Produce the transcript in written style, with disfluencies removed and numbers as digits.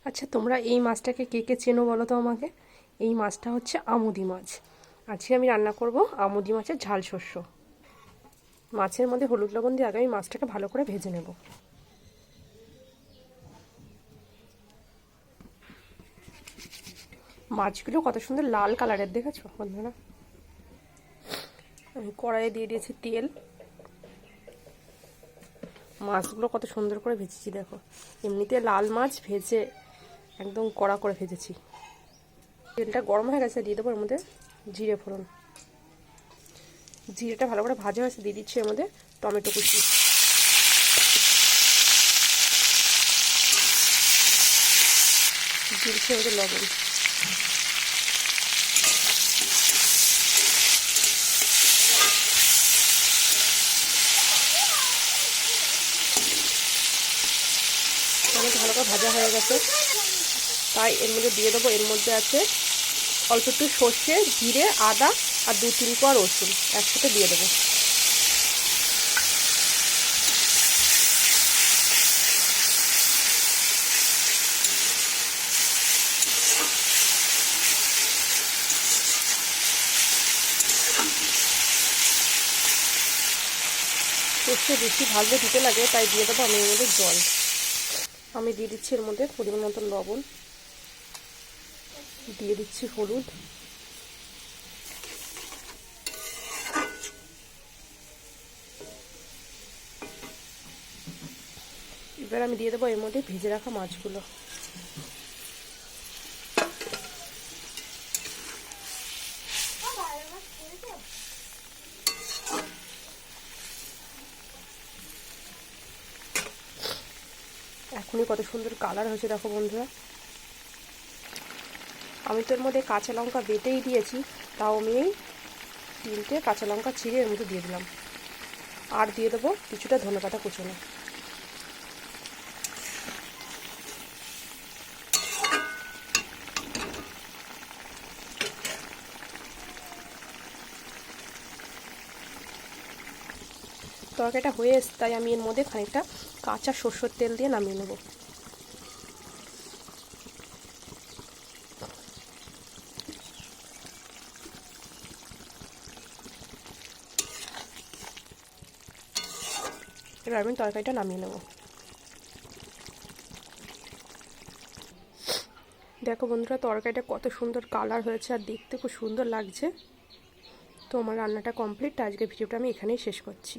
আচ্ছা, তোমরা এই মাছটাকে কে কে চেনো বলো তো আমাকে। এই মাছটা হচ্ছে আমুদি মাছ। আজকে আমি রান্না করব আমুদি মাছের ঝাল শস্য। মাছের মধ্যে হলুদ লবণ দিয়ে আগে আমি মাছটাকে ভালো করে ভেজে নেব। মাছগুলো কত সুন্দর লাল কালারের, দেখেছো বন্ধুরা? আমি কড়াইয়ে দিয়ে দিয়েছি তেল। মাছগুলো কত সুন্দর করে ভেজেছি দেখো। এমনিতে লাল মাছ ভেজে একদম কড়া করে ভেজেছি। তেলটা গরম হয়ে গেছে, দিয়ে দেবো এর মধ্যে জিরে ফোড়ন। জিরেটা ভালো করে ভাজা হয়েছে, দিয়ে দিচ্ছি এর মধ্যে টমেটো কুচি। দিয়ে দিচ্ছি এর মধ্যে লবণ। টমেটো ভালো করে ভাজা হয়ে গেছে, তাই এর মধ্যে দিয়ে দেবো, এর মধ্যে আছে অল্প একটু সর্ষে, জিরে, আদা আর 2-3 কোয়া রসুন একসাথে দিয়ে দেবো। সর্ষে বেশি ভাজলে দিতে লাগে, তাই দিয়ে দেবো আমি এর মধ্যে জল। আমি দিয়ে দিচ্ছি এর মধ্যে পরিমাণ মতন লবণ, দিয়ে দিচ্ছি হলুদ, এবার আমি দিয়ে দেবো এর মধ্যে ভেজে রাখা মাছগুলো। এখনই কত সুন্দর কালার হয়েছে দেখো বন্ধুরা। আমি তো এর মধ্যে কাঁচা লঙ্কা বেটেই দিয়েছি, তাও আমি 3টে কাঁচা লঙ্কা ছিঁড়ে এর মধ্যে দিয়ে দিলাম। আর দিয়ে দেবো কিছুটা ধনেপাতা কুচনো। তরকারিটা হয়ে এসে তাই আমি এর মধ্যে খানিকটা কাঁচা সরষের তেল দিয়ে নামিয়ে নেব। এবার আমি তরকারিটা নামিয়ে নেব। দেখো বন্ধুরা, তরকারিটা কত সুন্দর কালার হয়েছে আর দেখতে খুব সুন্দর লাগছে। তো আমার রান্নাটা কমপ্লিট। আজকের ভিডিওটা আমি এখানেই শেষ করছি।